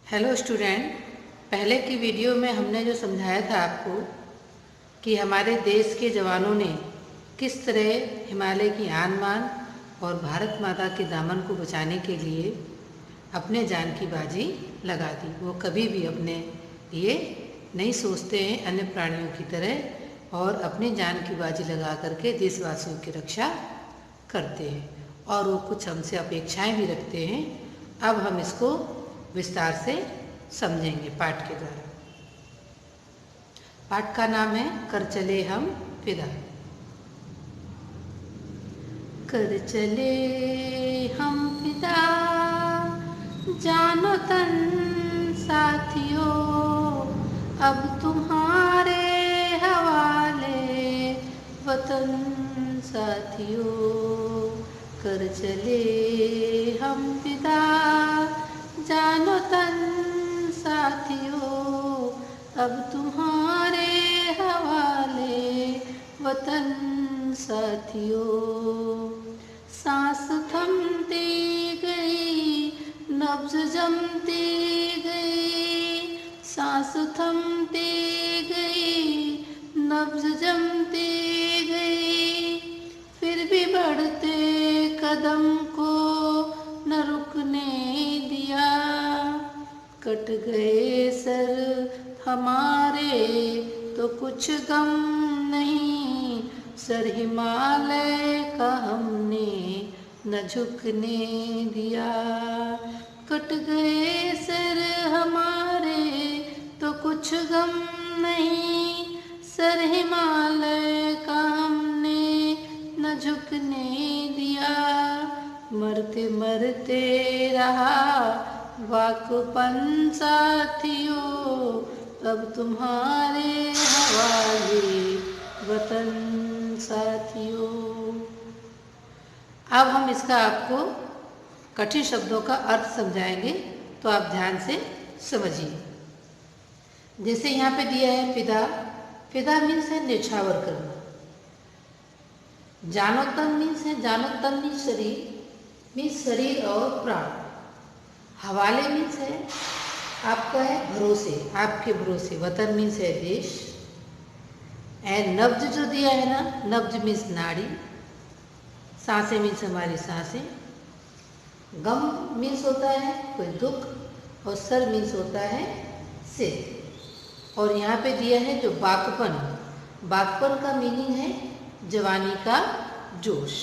Hello student, पहले की video में हमने जो समझाया था आपको कि हमारे देश के जवानों ने किस तरह हिमालय की आन बान और भारत माता के दामन को बचाने के लिए अपने जान की बाजी लगा दी। वो कभी भी अपने लिए नहीं सोचते हैं अन्य प्राणियों की तरह और अपनी जान की बाजी लगा करके देशवासियों की रक्षा करते हैं और वो कुछ हमसे अपेक्षाएं भी रखते हैं। अब हम इसको विस्तार से समझेंगे पाठ के द्वारा। पाठ का नाम है कर चले हम फिदा। कर चले हम फिदा, जानो तन साथियों, अब तुम्हारे हवाले वतन साथियों। कर चले हम फिदा, जानो तन साथियों, अब तुम्हारे हवाले वतन साथियों। सांस थमती गई, नब्ज जमती गई, सांस थमती गई, नब्ज जमती गई, फिर भी बढ़ते कदम को न रुकने दिया। कट गए सर हमारे तो कुछ गम नहीं, सर हिमालय का हमने न झुकने दिया। कट गए सर हमारे तो कुछ गम नहीं, सर हिमालय का हमने न झुकने दिया। मरते मरते रहा वाकपन साथियों, अब तुम्हारे हवाले वतन साथियों। अब हम इसका आपको कठिन शब्दों का अर्थ समझाएंगे, तो आप ध्यान से समझिए। जैसे यहाँ पे दिया है फिदा। फिदा मीन्स है न्यौछावर करना। जानो तन मीन्स है, जानो तन मीन्स शरीर, मीन्स शरीर और प्राण। हवाले मीन्स है आपका है भरोसे, आपके भरोसे। वतन मीन्स है देश। एंड नब्ज जो दिया है ना, नब्ज मीन्स नाड़ी। सांसें मीन्स हमारी सांसें। गम मीन्स होता है कोई दुख, और सर मीन्स होता है सिर। और यहाँ पे दिया है जो बाकपन, बाकपन का मीनिंग है जवानी का जोश।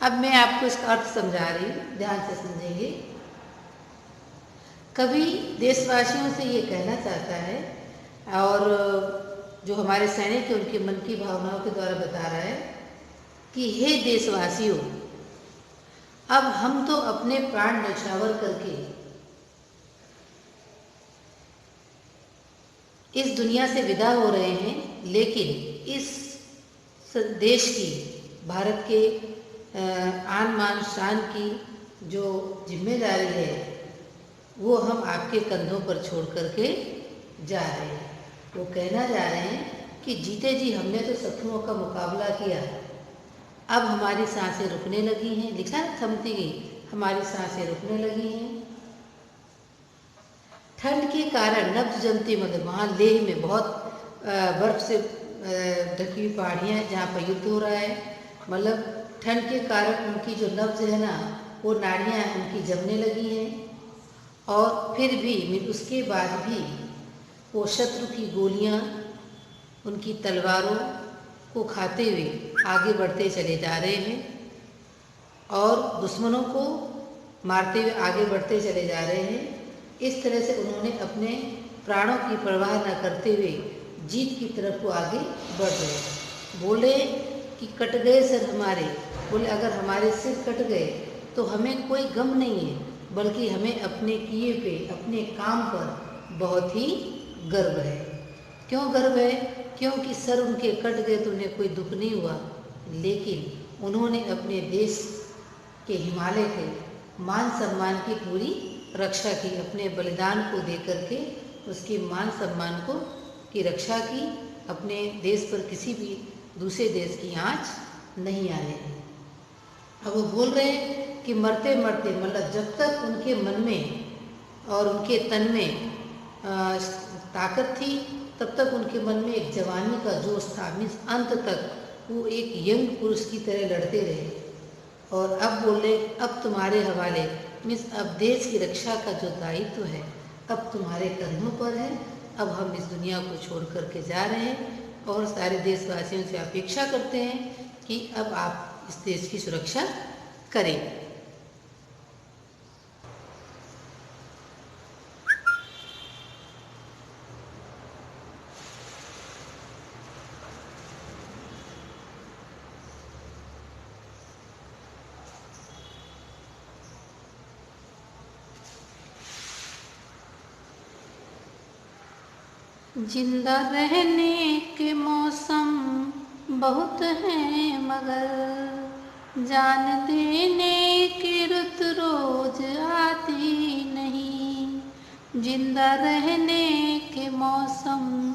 अब मैं आपको इसका अर्थ समझा रही हूँ, ध्यान से समझेंगे। कवि देशवासियों से ये कहना चाहता है, और जो हमारे सैनिक है उनके मन की भावनाओं के द्वारा बता रहा है कि हे देशवासियों, अब हम तो अपने प्राण न्यौछावर करके इस दुनिया से विदा हो रहे हैं, लेकिन इस देश की, भारत के आन बान शान की जो जिम्मेदारी है वो हम आपके कंधों पर छोड़ करके जा रहे हैं। वो कहना जा रहे हैं कि जीते जी हमने तो शत्रुओं का मुकाबला किया, अब हमारी सांसें रुकने लगी हैं। लिखा है थमती गई, हमारी सांसें रुकने लगी हैं। ठंड के कारण नब्ज जमती, मतलब वहाँ लेह में बहुत बर्फ से ढकी हुई पहाड़ियाँ हैं जहाँ पर युद्ध हो रहा है। मतलब ठंड के कारण उनकी जो नब्ज है ना, वो नाड़ियाँ उनकी जमने लगी हैं। और फिर भी, उसके बाद भी वो शत्रु की गोलियां उनकी तलवारों को खाते हुए आगे बढ़ते चले जा रहे हैं और दुश्मनों को मारते हुए आगे बढ़ते चले जा रहे हैं। इस तरह से उन्होंने अपने प्राणों की परवाह न करते हुए जीत की तरफ को आगे बढ़ रहे हैं। बोले कि कट गए सर हमारे, बोले अगर हमारे सिर कट गए तो हमें कोई गम नहीं है, बल्कि हमें अपने किए पे, अपने काम पर बहुत ही गर्व है। क्यों गर्व है? क्योंकि सर उनके कट गए तो उन्हें कोई दुख नहीं हुआ, लेकिन उन्होंने अपने देश के, हिमालय के मान सम्मान की पूरी रक्षा की। अपने बलिदान को दे करके उसके मान सम्मान को की रक्षा की। अपने देश पर किसी भी दूसरे देश की आँच नहीं आने दी। अब वो बोल रहे हैं कि मरते मरते, मतलब जब तक उनके मन में और उनके तन में ताकत थी, तब तक उनके मन में एक जवानी का जोश था। मीन्स अंत तक वो एक यंग पुरुष की तरह लड़ते रहे। और अब बोले अब तुम्हारे हवाले, मीन्स अब देश की रक्षा का जो दायित्व है अब तुम्हारे कंधों पर है। अब हम इस दुनिया को छोड़ कर के जा रहे हैं और सारे देशवासियों से अपेक्षा करते हैं कि अब आप इस देश की सुरक्षा करें। जिंदा रहने के मौसम बहुत हैं मगर जान देने की रुत रोज आती नहीं। जिंदा रहने के मौसम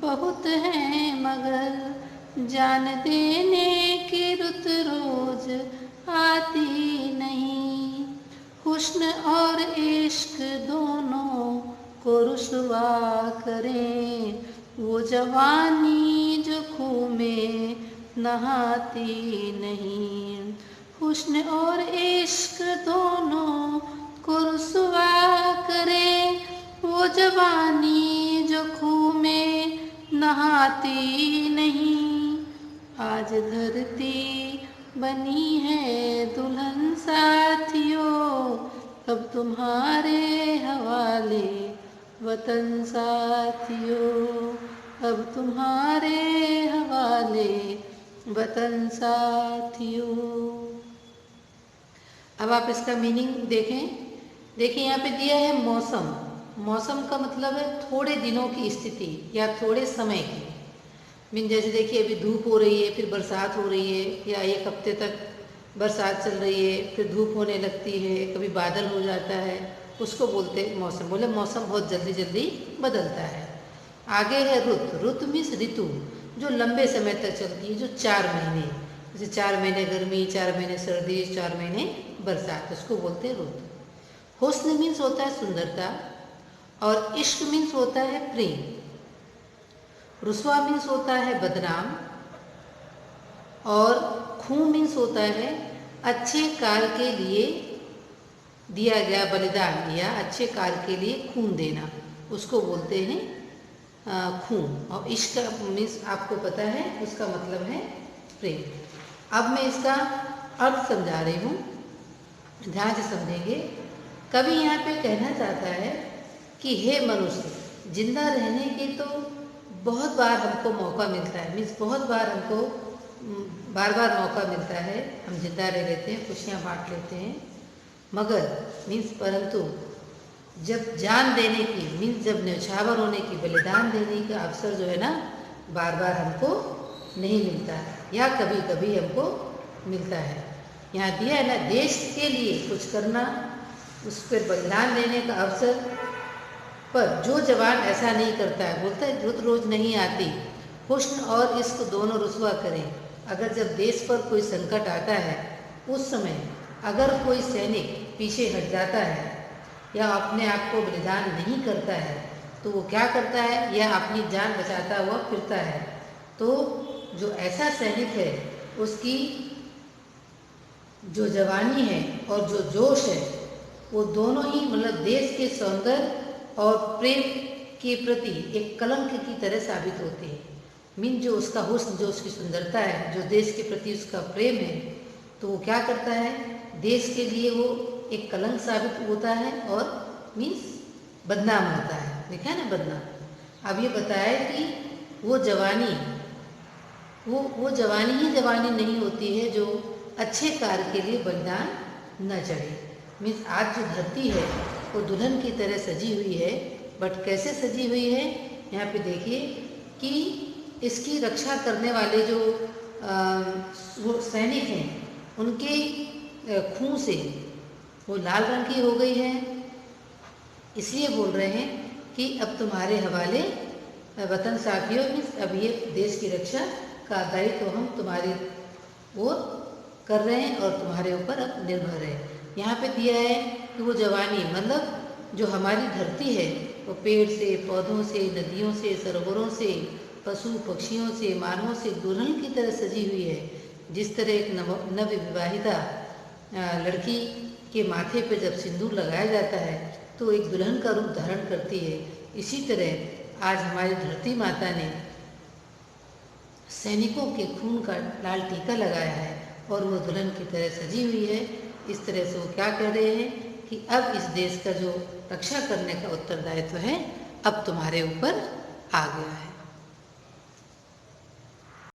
बहुत हैं मगर जान देने की रुत रोज आती नहीं। हुस्न और इश्क दोनों को रुसवा करें वो जवानी जो खूह में नहाती नहीं। हुस्न और इश्क दोनों को रुसवा करें वो जवानी जो खूह में नहाती नहीं। आज धरती बनी है दुल्हन साथियों, अब तुम्हारे हवाले वतन साथियों, अब तुम्हारे हवाले वतन साथियों। अब आप इसका मीनिंग देखें। देखिए यहाँ पे दिया है मौसम। मौसम का मतलब है थोड़े दिनों की स्थिति या थोड़े समय की। मीन जैसे देखिए अभी धूप हो रही है, फिर बरसात हो रही है, या एक हफ्ते तक बरसात चल रही है, फिर धूप होने लगती है, कभी बादल हो जाता है, उसको बोलते हैं मौसम। बोले मौसम बहुत जल्दी जल्दी बदलता है। आगे है रुत। रुत मीन्स ऋतु, जो लंबे समय तक चलती है, जो 4 महीने, जैसे 4 महीने गर्मी, 4 महीने सर्दी, 4 महीने बरसात, उसको बोलते हैं रुत। हुस्न मीन्स होता है सुंदरता, और इश्क मीन्स होता है प्रेम। रुसवा मीन्स होता है बदनाम, और खून मीन्स होता है अच्छे कार्य के लिए दिया गया बलिदान, या अच्छे कार्य के लिए खून देना, उसको बोलते हैं खून। और इश्क मीन्स आपको पता है उसका मतलब है प्रेम। अब मैं इसका अर्थ समझा रही हूँ, ध्यान से समझेंगे। कवि यहाँ पे कहना चाहता है कि हे मनुष्य, जिंदा रहने के तो बहुत बार हमको मौका मिलता है। मीन्स बहुत बार हमको बार बार मौका मिलता है, हम जिंदा रह लेते हैं, खुशियाँ बांट लेते हैं, मगर मीन्स परंतु जब जान देने की, मीन्स जब न्यौछावर होने की, बलिदान देने का अवसर जो है ना, बार बार हमको नहीं मिलता है, या कभी कभी हमको मिलता है। यहाँ दिया है ना, देश के लिए कुछ करना, उस पर बलिदान देने का अवसर, पर जो जवान ऐसा नहीं करता है, बोलता है रुत रोज नहीं आती। हुस्न और इश्क दोनों रुसवा करें। अगर जब देश पर कोई संकट आता है, उस समय अगर कोई सैनिक पीछे हट जाता है या अपने आप को बलिदान नहीं करता है, तो वो क्या करता है, या अपनी जान बचाता हुआ फिरता है, तो जो ऐसा सैनिक है उसकी जो जवानी है और जो जोश है, वो दोनों ही मतलब देश के सौंदर्य और प्रेम के प्रति एक कलंक की तरह साबित होते हैं। मीन जो उसका हुस्न, जो उसकी सुंदरता है, जो देश के प्रति उसका प्रेम है, तो वो क्या करता है, देश के लिए वो एक कलंक साबित होता है और मीन्स बदनाम होता है। देखा है ना, बदनाम। अब ये बताया कि वो जवानी, वो जवानी ही जवानी नहीं होती है जो अच्छे कार्य के लिए बलिदान न चढ़े। मीन्स आज जो धरती है वो दुल्हन की तरह सजी हुई है, बट कैसे सजी हुई है, यहाँ पे देखिए कि इसकी रक्षा करने वाले जो वो सैनिक हैं, उनके खून से वो लाल रंग की हो गई है। इसलिए बोल रहे हैं कि अब तुम्हारे हवाले वतन साथियों, मीन्स अब ये देश की रक्षा का दायित्व हम तुम्हारी ओर कर रहे हैं और तुम्हारे ऊपर अब निर्भर है। यहाँ पे दिया है कि वो जवानी मतलब जो हमारी धरती है वो पेड़ से, पौधों से, नदियों से, सरोवरों से, पशु पक्षियों से, मानवों से दुल्हन की तरह सजी हुई है। जिस तरह एक नव विवाहिता लड़की के माथे पर जब सिंदूर लगाया जाता है तो एक दुल्हन का रूप धारण करती है, इसी तरह आज हमारी धरती माता ने सैनिकों के खून का लाल टीका लगाया है और वो दुल्हन की तरह सजी हुई है। इस तरह से वो क्या कह रहे हैं कि अब इस देश का जो रक्षा करने का उत्तरदायित्व है अब तुम्हारे ऊपर आ गया है।